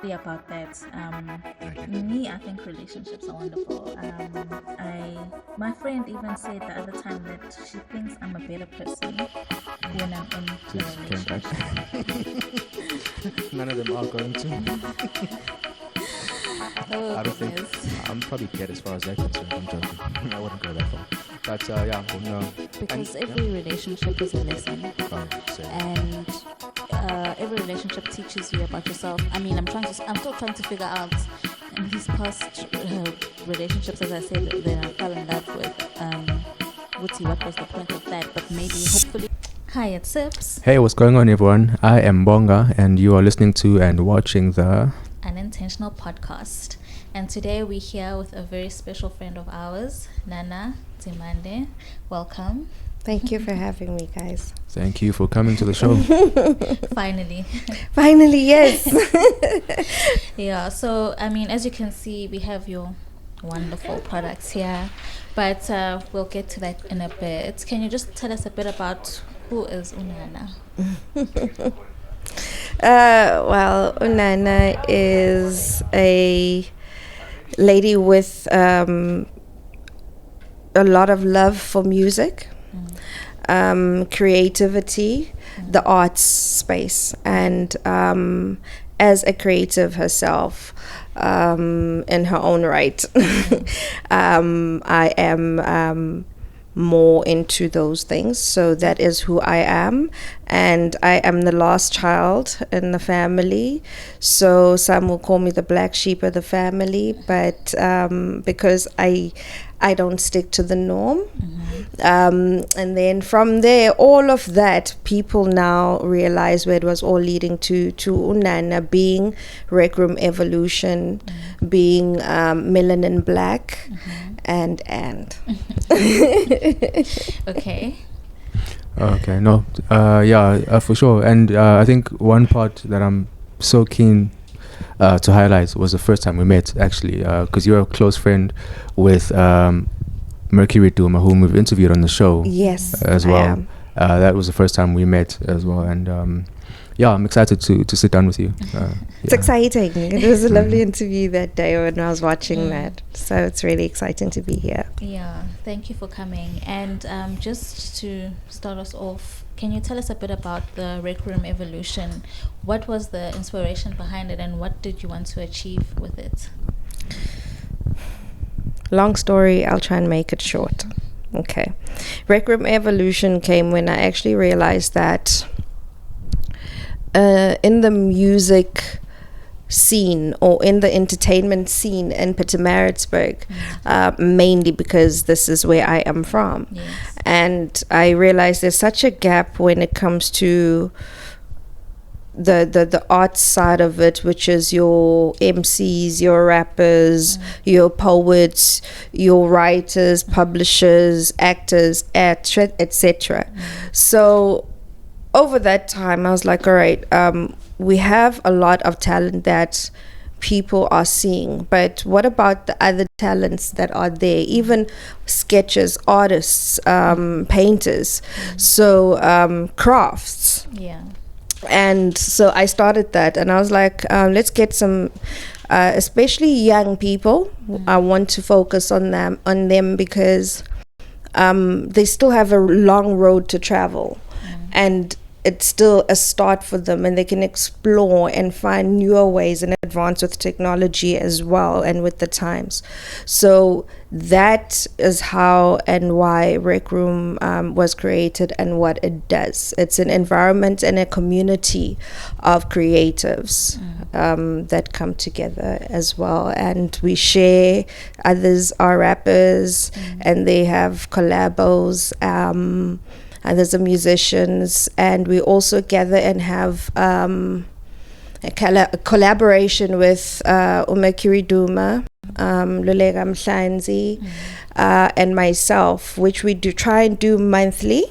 exactly about that. Me, I think relationships are wonderful. My friend even said the other time that she thinks I'm a better person when I'm in a Just came back. relationship. None of them are going to. Oh I don't think goodness. I'm probably dead as far as they're concerned. I'm joking. I wouldn't go that far. But yeah, well, no. Because And every relationship is a lesson, oh, same. and every relationship teaches you about yourself. I mean, I'm still trying to figure out in these past relationships, as I said, that I fell in love with. Wooty, what was the point of that? But maybe, hopefully. Hi, it's Sips. Hey, what's going on, everyone? I am Bonga, and you are listening to and watching the Unintentional Podcast. And today we're here with a very special friend of ours, Nana Nzimande. Welcome. Thank you for having me, guys. Thank you for coming to the show. Finally. Finally, yes. Yeah, so I mean, as you can see, we have your wonderful products here, but we'll get to that in a bit. Can you just tell us a bit about who is Unana? Well, Unana is a lady with a lot of love for music, creativity, the arts space, and as a creative herself, in her own right, I am more into those things. So that is who I am, and I am the last child in the family, so some will call me the black sheep of the family, but because I don't stick to the norm. And then from there, all of that, people now realize where it was all leading to Unana being RecRoom Evolution, being Melanin Blaque, and Okay. Okay, no, for sure. And I think one part that I'm so keen to highlight was the first time we met, actually, because you're a close friend with Mercury Duma, whom we've interviewed on the show. Yes, as I well. am. That was the first time we met as well, and yeah, I'm excited to sit down with you. It's exciting. It was a lovely interview that day when I was watching that. So it's really exciting to be here. Yeah, thank you for coming. And just to start us off, can you tell us a bit about the RecRoom Evolution? What was the inspiration behind it, and what did you want to achieve with it? Long story, I'll try and make it short. Okay. RecRoom Evolution came when I actually realized that in the music scene or in the entertainment scene in Pietermaritzburg, mainly because this is where I am from. Yes. And I realized there's such a gap when it comes to the art side of it, which is your MCs, your rappers, your poets, your writers, publishers, actors, etc. So over that time, I was like, all right, we have a lot of talent that people are seeing, but what about the other talents that are there, even sketches, artists, painters, so crafts. Yeah. And so I started that, and I was like, let's get some especially young people. I want to focus on them because they still have a long road to travel, and it's still a start for them, and they can explore and find newer ways and advance with technology as well and with the times. So that is how and why RecRoom was created and what it does. It's an environment and a community of creatives that come together as well, and we share. Others are rappers and they have collabos. Others are musicians, and we also gather and have a collaboration with Mercury Duma, Lulega Mhlanzi, and myself, which we do try and do monthly,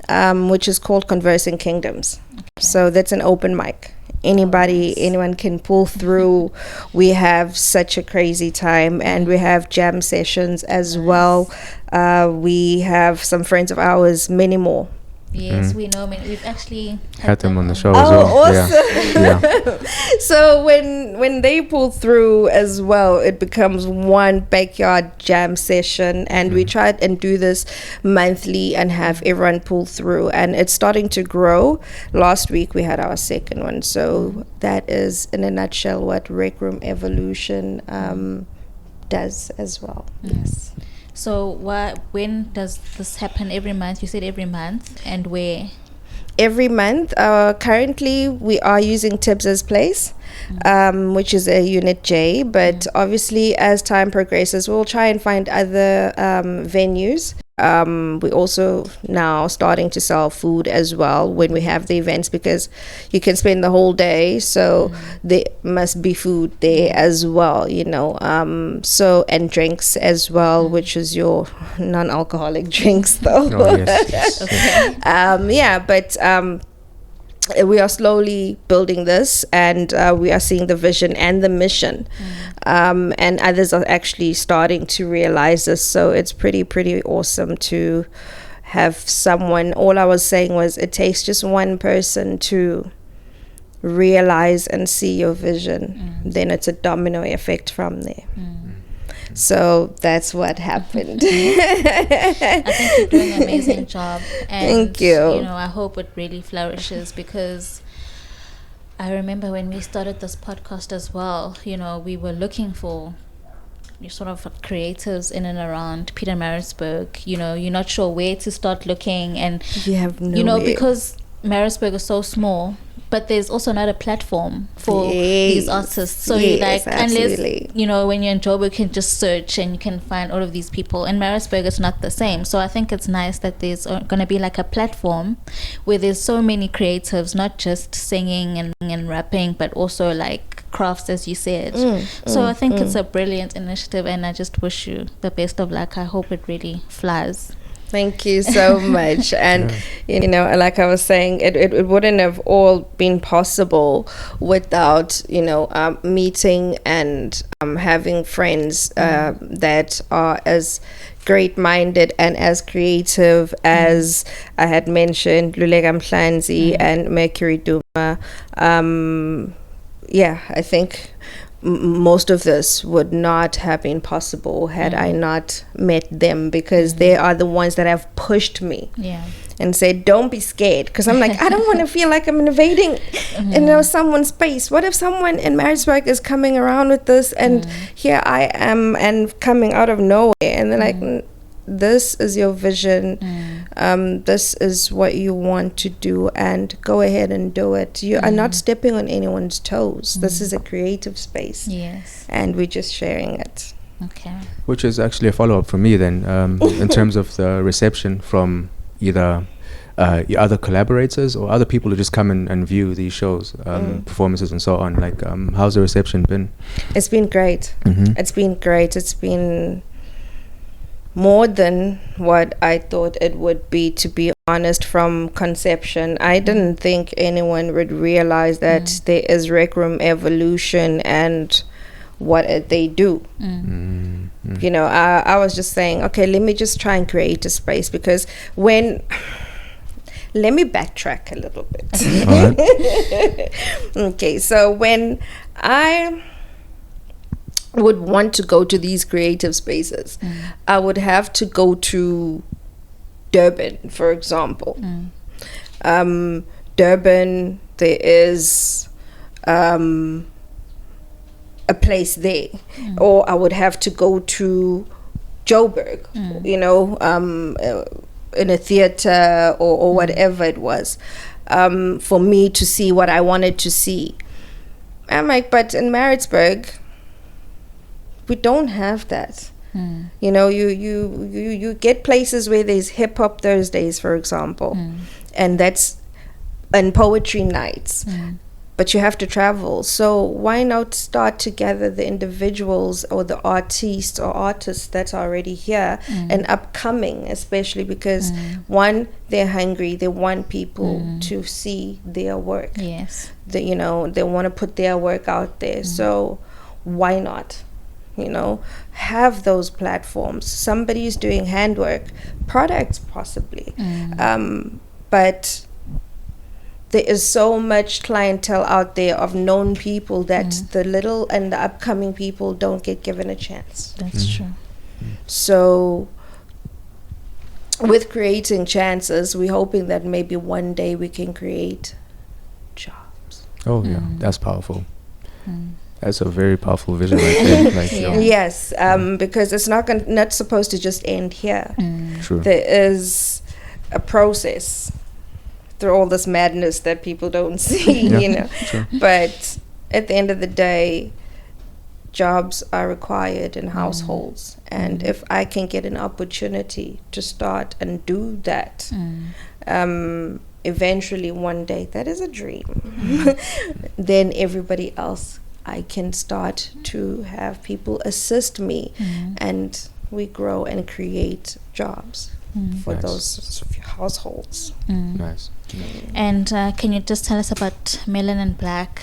which is called Conversing Kingdoms. So that's an open mic. Anyone can pull through. We have such a crazy time, and we have jam sessions as well. We have some friends of ours, many more Yes, we know. I mean, we've actually Had them on the show Oh, as well. awesome. Yeah. So when they pull through as well, it becomes one backyard jam session, and we try and do this monthly and have everyone pull through, and it's starting to grow. Last week we had our second one, so that is in a nutshell what RecRoom Evolution does as well. Yes. So when does this happen? Every month? You said every month, and where? Every month. Currently, we are using Tibbs' Place, which is a Unit J. But obviously, as time progresses, we'll try and find other venues. We also now starting to sell food as well when we have the events, because you can spend the whole day, so there must be food there as well, you know. So, and drinks as well, which is your non-alcoholic drinks though. Oh, yes. Okay. Yeah, but we are slowly building this, and we are seeing the vision and the mission, and others are actually starting to realize this, so it's pretty awesome to have someone. All I was saying was it takes just one person to realize and see your vision, then it's a domino effect from there. So that's what happened. I think you're doing an amazing job. And, Thank you. You know, I hope it really flourishes, because I remember when we started this podcast as well, you know, we were looking for sort of creatives in and around Pietermaritzburg. You know, you're not sure where to start looking, and You have no you know, idea. because Maritzburg is so small, but there's also not a platform for these artists. So you Yes, like, absolutely. unless, you know, when you're in Joburg, you can just search and you can find all of these people. And Maritzburg is not the same. So I think it's nice that there's going to be like a platform where there's so many creatives, not just singing and rapping, but also like crafts, as you said. So I think it's a brilliant initiative, and I just wish you the best of luck. I hope it really flies. Thank you so much. And you know, like I was saying, it wouldn't have all been possible without, you know, meeting and having friends that are as great-minded and as creative as I had mentioned, Lulega Mhlanzi and Mercury Duma. Yeah, I think most of this would not have been possible had I not met them, because they are the ones that have pushed me and said, don't be scared, because I'm like, I don't want to feel like I'm invading you know, someone's space. What if someone in Maritzburg is coming around with this, and here I am, and coming out of nowhere, and they're like, this is your vision, this is what you want to do, and go ahead and do it. You are not stepping on anyone's toes. This is a creative space, and we're just sharing it. Okay. Which is actually a follow-up for me then, in terms of the reception from either your other collaborators or other people who just come and view these shows, performances and so on. Like, how's the reception been? It's been great. It's been great. It's been more than what I thought it would be, to be honest. From conception, I didn't think anyone would realize that there is RecRoom Evolution and what they do. You know, I was just saying, okay, let me just try and create a space, because when let me backtrack a little bit. Okay, so when I would want to go to these creative spaces, I would have to go to Durban, for example. Durban, there is a place there, or I would have to go to Joburg, you know, in a theater or whatever it was, for me to see what I wanted to see. I'm like, but in Maritzburg, we don't have that. You know, you get places where there's hip hop Thursdays, for example, and that's and poetry nights. But you have to travel. So why not start together the individuals or the artists or artists that's already here and upcoming, especially because one, they're hungry, they want people to see their work. You know, they want to put their work out there. So why not, you know, have those platforms? Somebody's doing handwork, products possibly. but there is so much clientele out there of known people that the little and the upcoming people don't get given a chance. That's true. So with creating chances, we're hoping that maybe one day we can create jobs. Oh yeah, that's powerful. That's a very powerful vision right there. Like, Yes, because it's not supposed to just end here. True. There is a process through all this madness that people don't see, you know. True. But at the end of the day, jobs are required in households, and if I can get an opportunity to start and do that, eventually one day, that is a dream, then everybody else, I can start to have people assist me, and we grow and create jobs for those households. Nice. And can you just tell us about Melanin Blaque?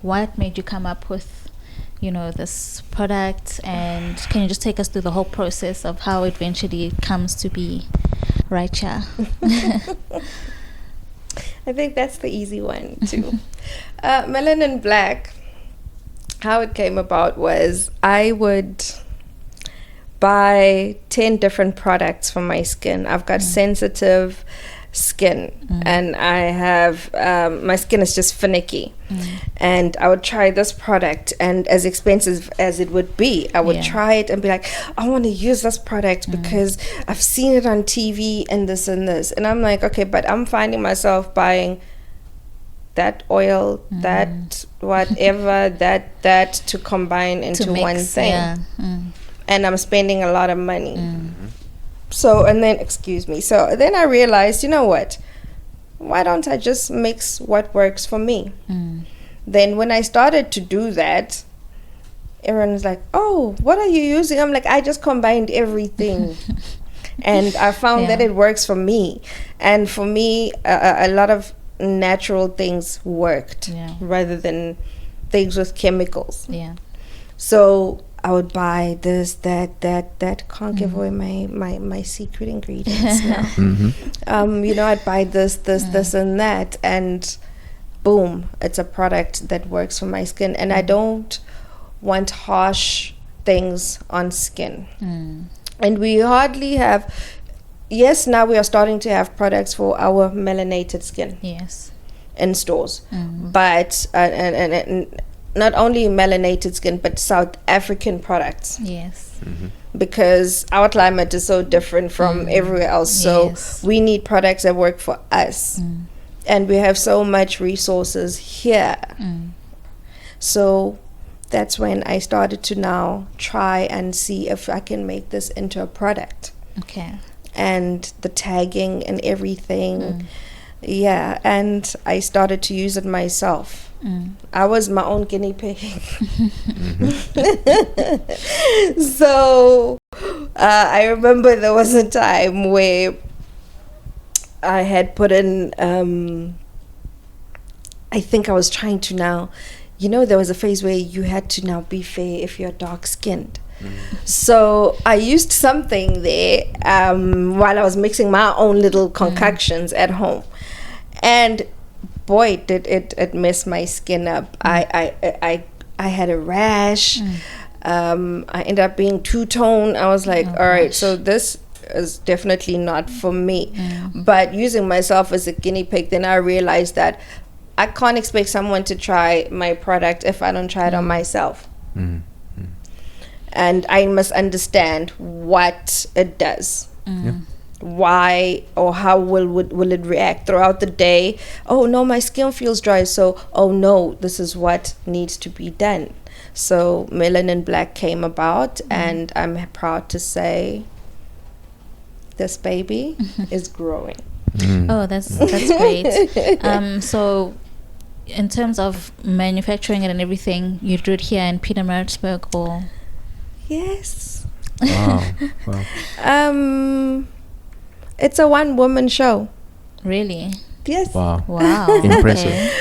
What made you come up with, this product? And can you just take us through the whole process of how eventually it comes to be right here? I think that's the easy one too. Melanin Blaque, how it came about was I would buy 10 different products for my skin. I've got sensitive skin, and I have my skin is just finicky, and I would try this product, and as expensive as it would be, I would try it and be like, I want to use this product because I've seen it on TV and this, and I'm like, okay, but I'm finding myself buying that oil, that whatever, that to combine into one thing, and I'm spending a lot of money. So then I realized, you know what? Why don't I just mix what works for me? Then when I started to do that, everyone was like, oh, what are you using? I'm like, I just combined everything. And I found that it works for me. And for me, a lot of natural things worked rather than things with chemicals. So I would buy this, that. Can't give away my secret ingredients now. I'd buy this, and that, and boom, it's a product that works for my skin. And I don't want harsh things on skin. And we hardly have. Yes, now we are starting to have products for our melanated skin. Yes. In stores, but and not only melanated skin, but South African products. Yes. Because our climate is so different from everywhere else. So we need products that work for us. And we have so much resources here. So that's when I started to now try and see if I can make this into a product. Okay. And the tagging and everything. Yeah, and I started to use it myself. I was my own guinea pig. So I remember there was a time where I had put in, I think I was trying to now, there was a phase where you had to now be fair if you're dark skinned. So I used something there while I was mixing my own little concoctions at home. And boy, did it mess my skin up. I had a rash. I ended up being two-tone. I was like, all right, so this is definitely not for me. But using myself as a guinea pig, then I realized that I can't expect someone to try my product if I don't try it on myself. And I must understand what it does. Why or how will it react throughout the day? Oh no, my skin feels dry, so oh no, this is what needs to be done. So Melanin Blaque came about, and I'm proud to say this baby is growing. Oh, that's great. So in terms of manufacturing it and everything, you do it here in Pietermaritzburg, or? Yes. Wow. It's a one-woman show. Really? Yes. Wow. Impressive.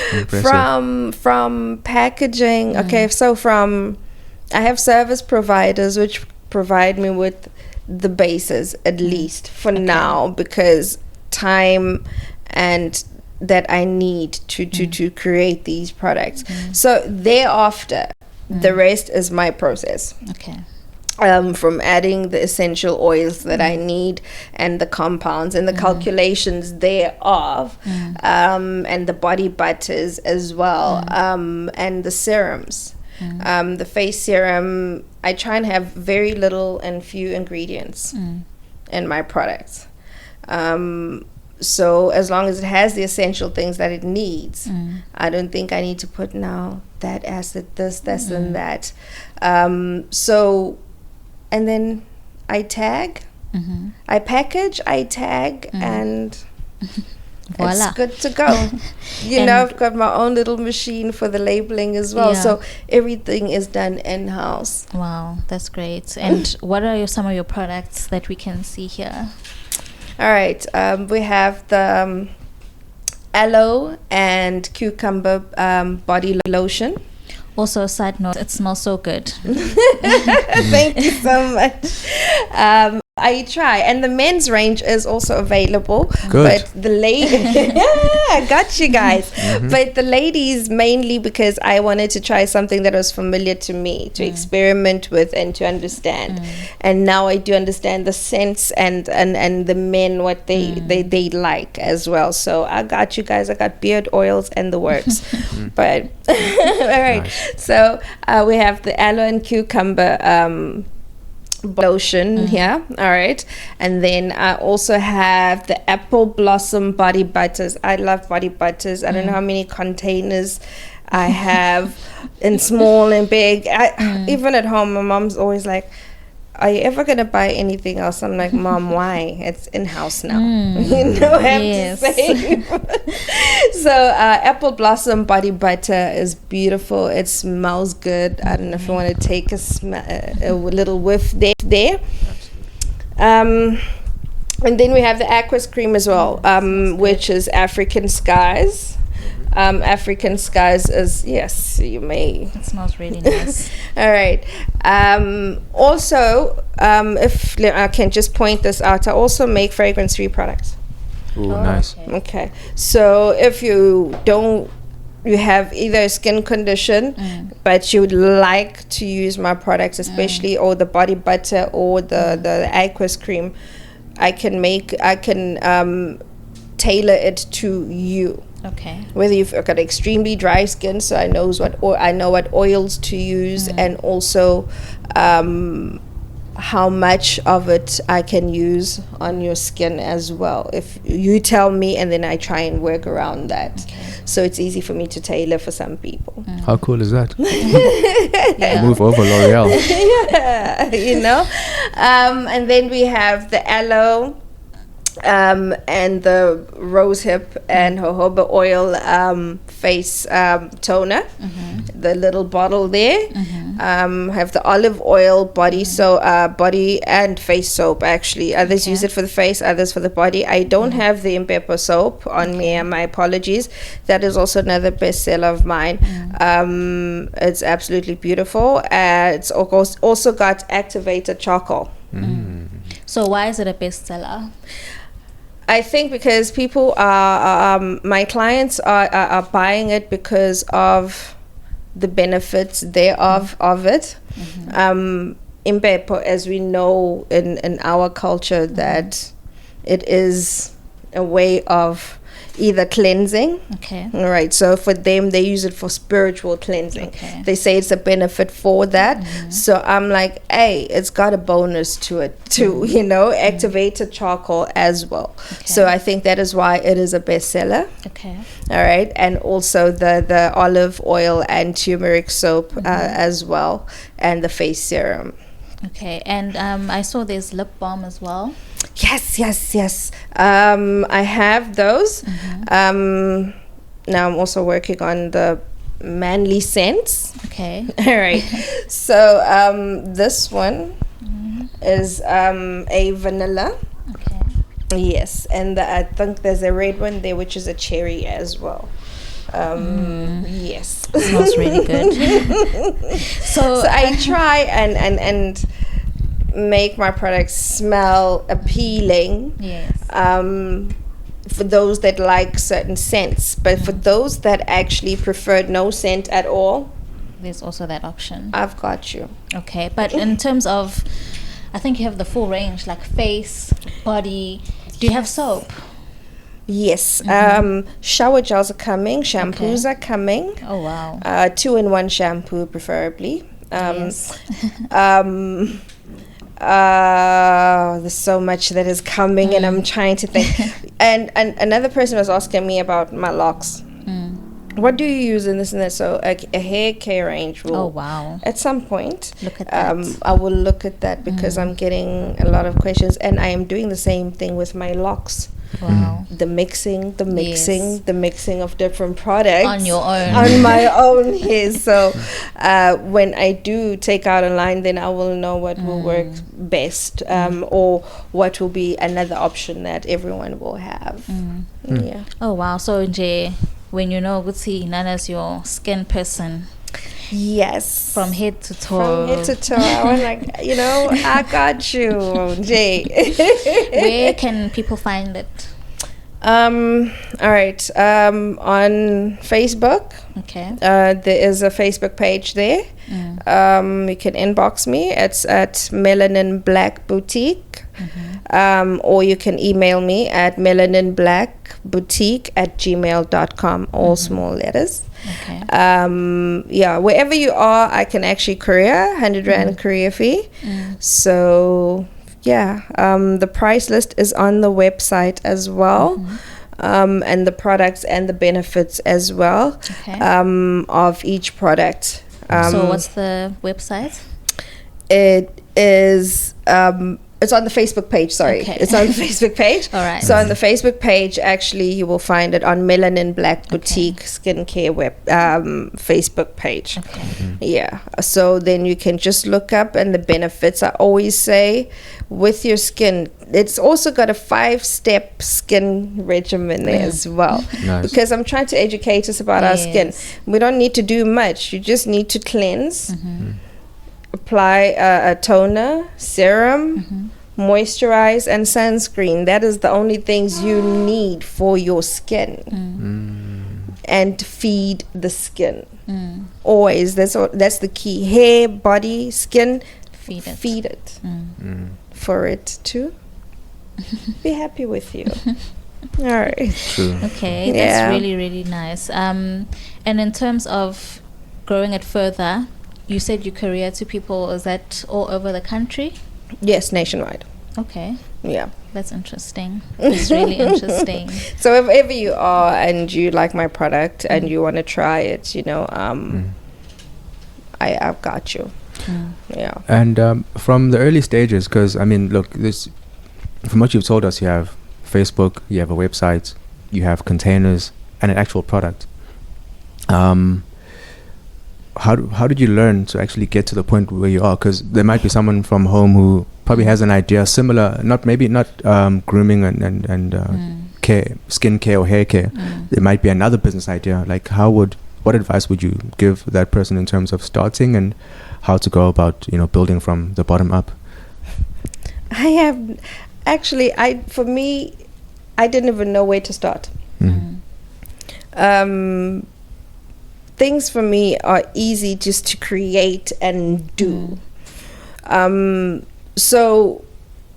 From packaging. Okay, so I have service providers which provide me with the bases, at least for now, because time and that I need to create these products. So thereafter, the rest is my process. Okay. From adding the essential oils that I need and the compounds and the calculations thereof, and the body butters as well, and the serums. The face serum, I try and have very little and few ingredients in my products. So as long as it has the essential things that it needs, I don't think I need to put now that acid, this, and that. So, and then I tag, I package, I tag, and Voila. it's good to go. You know, I've got my own little machine for the labeling as well. So everything is done in-house. Wow, that's great. And what are some of your products that we can see here? All right, we have the aloe and cucumber body lotion. Also, a side note, it smells so good. Thank you so much. I try, and the men's range is also available. Good. But the I got you guys. But the ladies mainly because I wanted to try something that was familiar to me, to experiment with and to understand. And now I do understand the sense and the men what they like as well. So I got you guys. I got beard oils and the works. But all right. Nice. So we have the aloe and cucumber lotion here. All right, and then I also have the apple blossom body butters. I love body butters. I don't know how many containers I have in small and big. Even at home, my mom's always like, are you ever gonna buy anything else? I'm like, Mom, why? It's in-house now. You know what I have to say. So apple blossom body butter is beautiful. It smells good. I don't know if you want to take a little whiff there. And then we have the aqueous cream as well, which is African Skies. African Skies is, yes, you may. It smells really nice. All right. Also, if I can just point this out, I also make fragrance-free products. Ooh, nice. Okay. So if you have either a skin condition, but you would like to use my products, especially or the body butter or the aqueous cream, I can tailor it to you. Okay. Whether you've got extremely dry skin, so I know what oils to use, and also how much of it I can use on your skin as well. If you tell me, and then I try and work around that. Okay. So it's easy for me to tailor for some people. How cool is that? Move over, L'Oreal. Yeah, you know. And then we have the aloe. And the rosehip and jojoba oil face toner, the little bottle there. Have the olive oil body body and face soap. Actually, others use it for the face, others for the body. I don't have the Impepo soap on me, and my apologies. That is also another bestseller of mine. It's absolutely beautiful. It's also got activated charcoal. So why is it a bestseller? I think because people are my clients are buying it because of the benefits thereof of it. Impepo, as we know in our culture, that it is a way of either cleansing. Okay. All right. So for them, they use it for spiritual cleansing. Okay. They say it's a benefit for that. So I'm like, hey, it's got a bonus to it too, you know, activated charcoal as well. Okay. So I think that is why it is a bestseller. Okay. All right. And also the olive oil and turmeric soap as well, and the face serum. Okay. And I saw there's lip balm as well. Yes. I have those. Now I'm also working on the manly scents. Okay. All right. So this one is a vanilla. Okay. Yes, and I think there's a red one there, which is a cherry as well. Yes. It smells really good. So I try and make my products smell appealing. Yes. for those that like certain scents, but for those that actually prefer no scent at all, there's also that option. I've got you. Okay, but in terms of, I think you have the full range, like face, body. Do you have soap? Yes. Shower gels are coming. Shampoos are coming. Oh wow. 2-in-1 shampoo preferably. Yes. There's so much that is coming, and I'm trying to think. and another person was asking me about my locks. What do you use in this and that? So a hair care range will, Oh wow. at some point, Look at that. I will look at that because I'm getting a lot of questions, and I am doing the same thing with my locks. Wow. The mixing Yes. the mixing of different products On your own. on my own hair. So when I do take out a line, then I will know what will work best, or what will be another option that everyone will have. Yeah. Oh wow. So Jay, when you know, good see Nana's your skin person Yes. from head to toe. From head to toe. I was like, I got you, Jay. Where can people find it? All right. On Facebook. Okay. There is a Facebook page there. You can inbox me. It's at Melanin Blaque Boutique. Or you can email me at melaninblaqueboutique@gmail.com, all small letters. Okay. Yeah, wherever you are, I can actually courier, 100 Rand courier fee. So yeah, the price list is on the website as well. And the products and the benefits as well, Okay. of each product. So what's the website? It is it's on the Facebook page. Sorry, Okay. it's on the Facebook page. All right. So on the Facebook page, actually, you will find it on Melanin Blaque Boutique Skincare Facebook page. Okay. Yeah. So then you can just look up, and the benefits. I always say, with your skin, it's also got a 5-step skin regimen there as well. Nice. Because I'm trying to educate us about our skin. Yes. We don't need to do much. You just need to cleanse. Apply a toner, serum, moisturize, and sunscreen. That is the only things you need for your skin. And feed the skin. Always. That's the key. Hair, body, skin. Feed it. For it to be happy with you. All right. True. Okay, Yeah. that's really, really nice. And in terms of growing it further, you said you career to people. Is that all over the country? Yes, nationwide. Okay, Yeah. that's interesting. It's really interesting. So if ever you are and you like my product and you want to try it, I've got you. Yeah. And from the early stages, because I mean, look, this from what you've told us, you have Facebook, you have a website, you have containers, and an actual product. How did you learn to actually get to the point where you are? Because there might be someone from home who probably has an idea similar, not grooming and care, skin care or hair care. There might be another business idea. Like, what advice would you give that person in terms of starting and how to go about, building from the bottom up? I have actually, for me, I didn't even know where to start. Things for me are easy just to create and do. So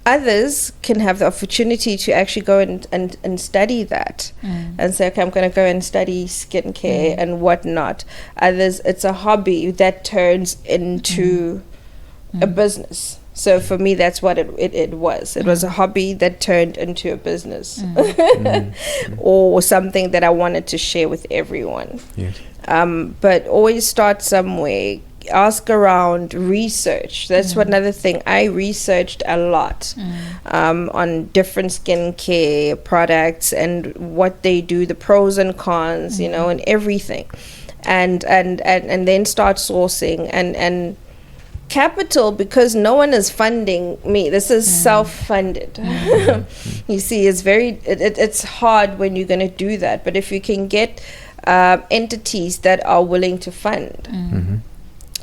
others can have the opportunity to actually go and study that and say, okay, I'm going to go and study skincare and whatnot. Others, it's a hobby that turns into a business. So for me, that's what it was. It was a hobby that turned into a business or something that I wanted to share with everyone. Yes. But always start somewhere. Ask around, research. That's what another thing. I researched a lot on different skincare products and what they do, the pros and cons, and everything. And then start sourcing and capital, because no one is funding me. This is self-funded. You see, it's hard when you're going to do that. But if you can get entities that are willing to fund,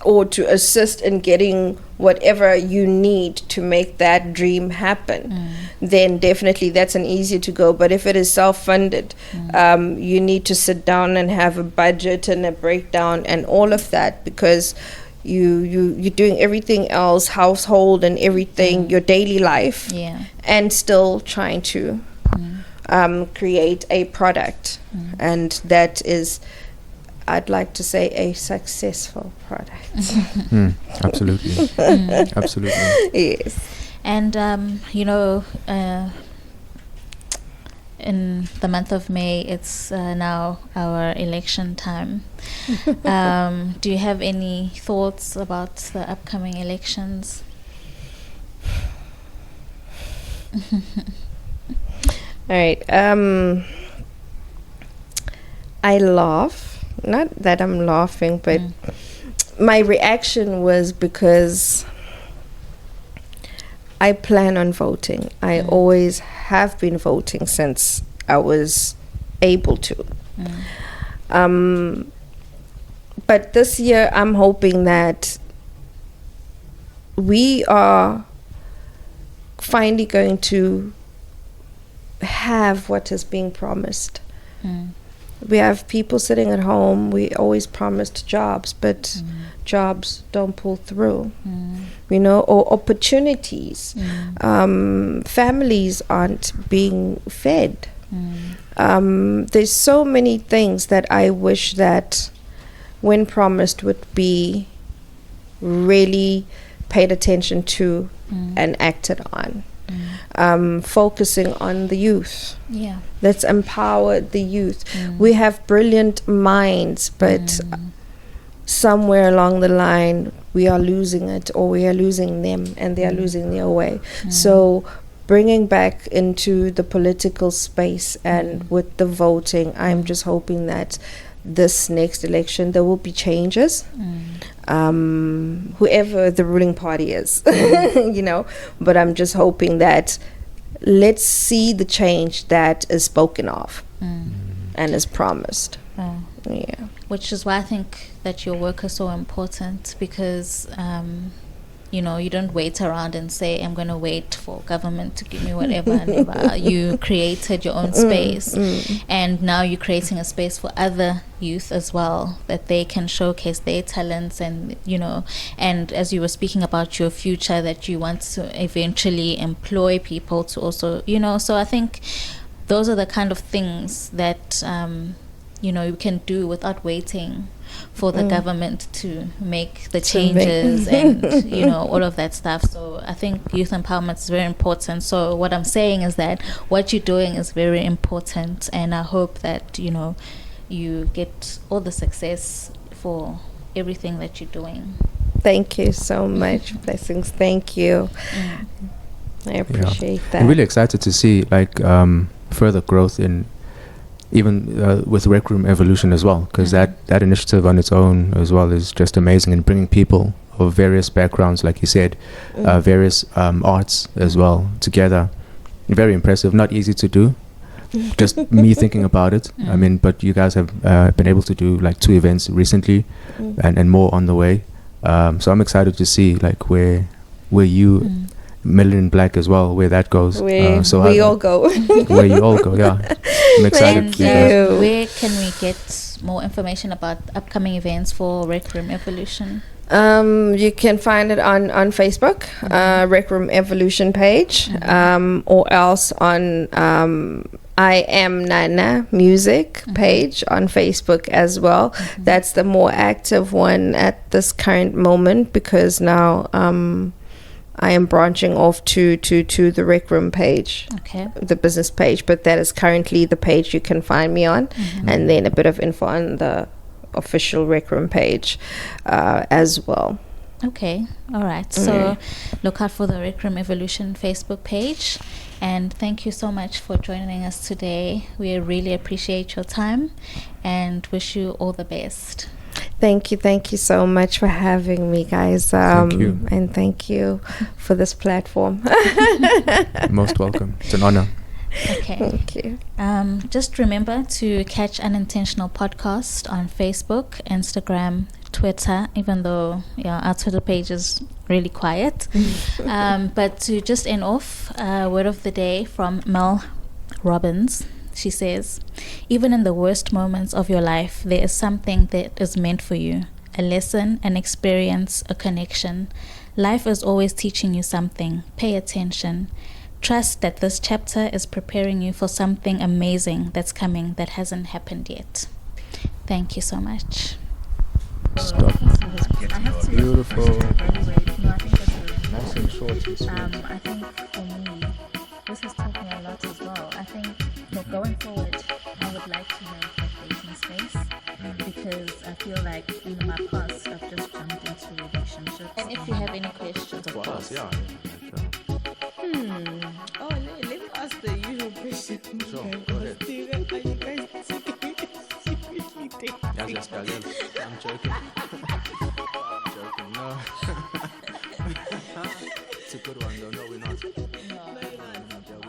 or to assist in getting whatever you need to make that dream happen, then definitely that's an easier to go. But if it is self-funded, you need to sit down and have a budget and a breakdown and all of that, because you're doing everything else, household and everything, your daily life, and still trying to create a product, and that is, I'd like to say, a successful product. Absolutely. Absolutely. Yes. And in the month of May, it's now our election time. Do you have any thoughts about the upcoming elections? All right. I laugh. Not that I'm laughing, but my reaction was because I plan on voting. I always have been voting since I was able to. But this year, I'm hoping that we are finally going to have what is being promised. We have people sitting at home. We always promised jobs, but jobs don't pull through, or opportunities. Families aren't being fed. There's so many things that I wish that, when promised, would be really paid attention to and acted on. Focusing on the youth. Let's empower the youth. We have brilliant minds, but somewhere along the line we are losing it, or we are losing them and they are losing their way. So bringing back into the political space and with the voting, I'm just hoping that this next election there will be changes, whoever the ruling party is, but I'm just hoping that let's see the change that is spoken of and is promised. Which is why I think that your work is so important, because you don't wait around and say, I'm going to wait for government to give me whatever. And you created your own space, and now you're creating a space for other youth as well, that they can showcase their talents, and and as you were speaking about your future, that you want to eventually employ people to also, so I think those are the kind of things that you can do without waiting for the government to make the changes and all of that stuff. So I think youth empowerment is very important. So what I'm saying is that what you're doing is very important, and I hope that you get all the success for everything that you're doing. Thank you so much. Blessings. Thank you. I appreciate that. I'm really excited to see further growth in even with RecRoom Evolution as well, because that initiative on its own as well is just amazing, and bringing people of various backgrounds, like you said, various arts as well together. Very impressive. Not easy to do. Just me thinking about it. I mean, but you guys have been able to do 2 events recently, and more on the way. So I'm excited to see where you, Melanin Blaque as well, where that goes. Where we all go. Where you all go, yeah. I'm excited. Thank you. Where can we get more information about upcoming events for RecRoom Evolution? You can find it on Facebook, RecRoom Evolution page, or else on I Am Nana Music page on Facebook as well. That's the more active one at this current moment, because now I am branching off to the RecRoom page, the business page, but that is currently the page you can find me on, and then a bit of info on the official RecRoom page as well. Okay, all right. So look out for the RecRoom Evolution Facebook page, and thank you so much for joining us today. We really appreciate your time and wish you all the best. Thank you so much for having me, guys. Thank you. And thank you for this platform. Most welcome. It's an honor. Okay. Thank you. Just remember to catch Unintentional Podcast on Facebook, Instagram, Twitter, even though our Twitter page is really quiet. But to just end off, word of the day from Mel Robbins. She says, even in the worst moments of your life, there is something that is meant for you. A lesson, an experience, a connection. Life is always teaching you something. Pay attention. Trust that this chapter is preparing you for something amazing that's coming that hasn't happened yet. Thank you so much. Stop. Beautiful. No, I think this is, Nice and short and sweet. I think for me, this has taught me a lot as well. I think that going forward, I would like to have a dating space because I feel like in my past, I've just jumped into relationships. And if you have any questions, of course. Oh, let me ask the usual question. Sure, go ahead. Are you guys seriously dating? I'm joking. No. It's a good one though. No, we're not. No. No, we're not joking.